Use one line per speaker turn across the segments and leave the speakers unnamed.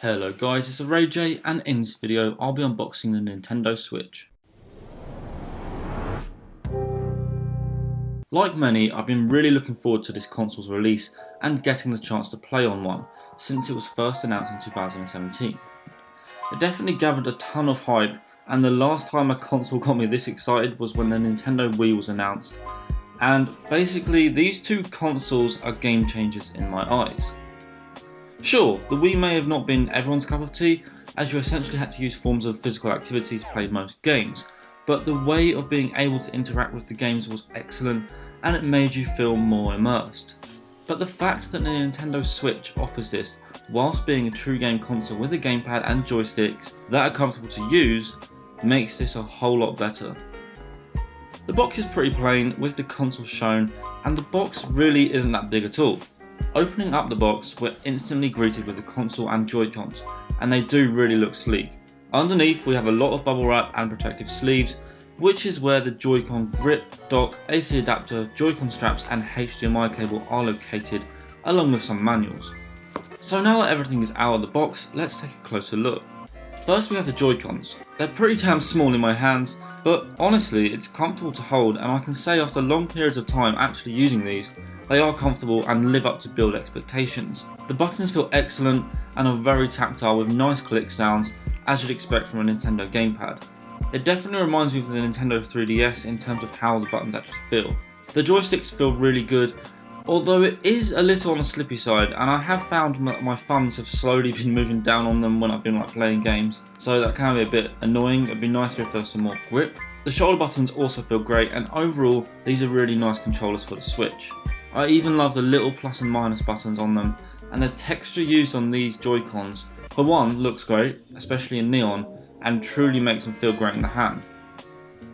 Hello guys, it's Ray J, and in this video I'll be unboxing the Nintendo Switch. Like many, I've been really looking forward to this console's release and getting the chance to play on one since it was first announced in 2017. It definitely gathered a ton of hype, and the last time a console got me this excited was when the Nintendo Wii was announced, and basically these two consoles are game changers in my eyes. Sure, the Wii may have not been everyone's cup of tea, as you essentially had to use forms of physical activity to play most games, but the way of being able to interact with the games was excellent and it made you feel more immersed. But the fact that the Nintendo Switch offers this whilst being a true game console with a gamepad and joysticks that are comfortable to use makes this a whole lot better. The box is pretty plain with the console shown, and the box really isn't that big at all. Opening up the box, we're instantly greeted with the console and Joy-Cons, and they do really look sleek. Underneath we have a lot of bubble wrap and protective sleeves, which is where the Joy-Con grip, dock, AC adapter, Joy-Con straps and HDMI cable are located, along with some manuals. So now that everything is out of the box, let's take a closer look. First we have the Joy-Cons. They're pretty damn small in my hands, but honestly it's comfortable to hold, and I can say after long periods of time actually using these, they are comfortable and live up to build expectations. The buttons feel excellent and are very tactile with nice click sounds, as you'd expect from a Nintendo gamepad. It definitely reminds me of the Nintendo 3DS in terms of how the buttons actually feel. The joysticks feel really good, although it is a little on the slippy side, and I have found my thumbs have slowly been moving down on them when I've been playing games, so that can be a bit annoying. It'd be nicer if there was some more grip. The shoulder buttons also feel great, and overall these are really nice controllers for the Switch. I even love the little plus and minus buttons on them, and the texture used on these Joy-Cons, for one, looks great, especially in neon, and truly makes them feel great in the hand.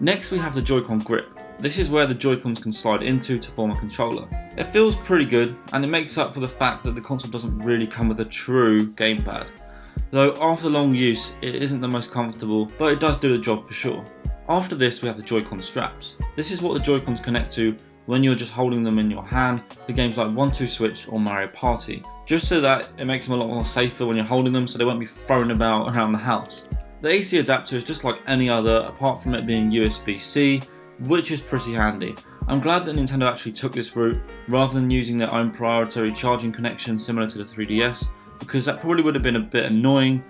Next we have the Joy-Con grip. This is where the Joy-Cons can slide into to form a controller. It feels pretty good, and it makes up for the fact that the console doesn't really come with a true gamepad. Though after long use it isn't the most comfortable, but it does do the job for sure. After this we have the Joy-Con straps. This is what the Joy-Cons connect to when you're just holding them in your hand for games like 1-2 Switch or Mario Party, just so that it makes them a lot more safer when you're holding them, so they won't be thrown about around the house. The AC adapter is just like any other, apart from it being USB-C, which is pretty handy. I'm glad that Nintendo actually took this route rather than using their own proprietary charging connection similar to the 3DS, because that probably would have been a bit annoying,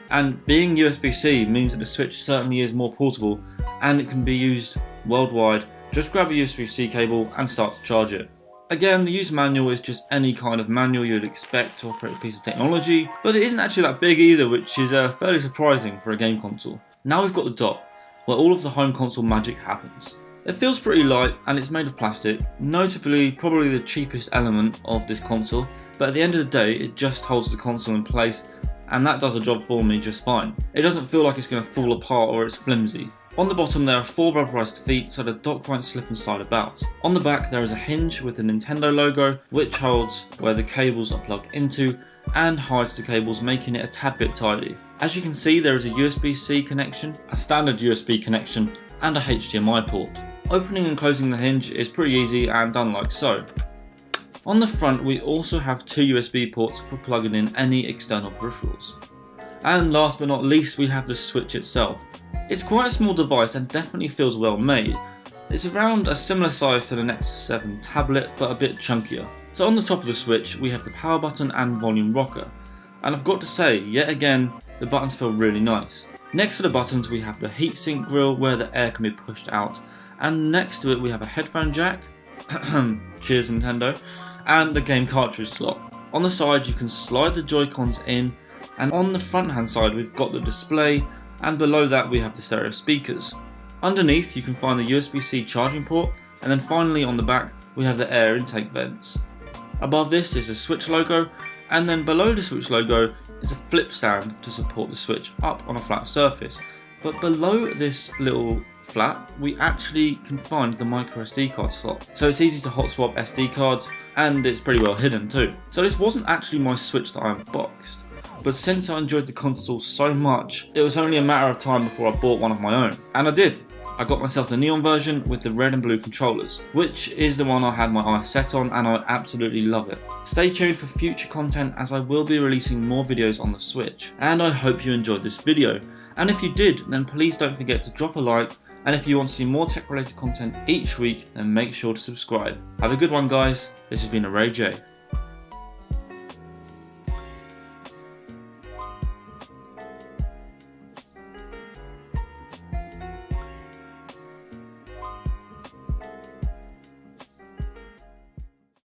and being USB-C means that the Switch certainly is more portable and it can be used worldwide. Just grab a USB-C cable and start to charge it. Again, the user manual is just any kind of manual you'd expect to operate a piece of technology, but it isn't actually that big either, which is fairly surprising for a game console. Now we've got the dock, where all of the home console magic happens. It feels pretty light and it's made of plastic, notably probably the cheapest element of this console, but at the end of the day it just holds the console in place, and that does the job for me just fine. It doesn't feel like it's going to fall apart or it's flimsy. On the bottom there are 4 rubberized feet so the dock won't slip and slide about. On the back there is a hinge with the Nintendo logo, which holds where the cables are plugged into and hides the cables, making it a tad bit tidy. As you can see, there is a USB-C connection, a standard USB connection and a HDMI port. Opening and closing the hinge is pretty easy and done like so. On the front we also have 2 USB ports for plugging in any external peripherals. And last but not least we have the Switch itself. It's quite a small device and definitely feels well made. It's around a similar size to the Nexus 7 tablet, but a bit chunkier. So on the top of the Switch we have the power button and volume rocker, and I've got to say, yet again, the buttons feel really nice. Next to the buttons we have the heatsink grill where the air can be pushed out, and next to it we have a headphone jack, cheers Nintendo, and the game cartridge slot. On the side you can slide the Joy-Cons in, and on the front hand side we've got the display, and below that we have the stereo speakers. Underneath you can find the USB-C charging port, and then finally on the back we have the air intake vents. Above this is the Switch logo, and then below the Switch logo is a flip stand to support the Switch up on a flat surface. But below this little flap we actually can find the micro SD card slot, so it's easy to hot swap SD cards, and it's pretty well hidden too. So this wasn't actually my Switch that I unboxed, but since I enjoyed the console so much, it was only a matter of time before I bought one of my own. And I did. I got myself the neon version with the red and blue controllers, which is the one I had my eyes set on, and I absolutely love it. Stay tuned for future content as I will be releasing more videos on the Switch, and I hope you enjoyed this video. And if you did, then please don't forget to drop a like, and if you want to see more tech related content each week, then make sure to subscribe. Have a good one guys, this has been Ray J.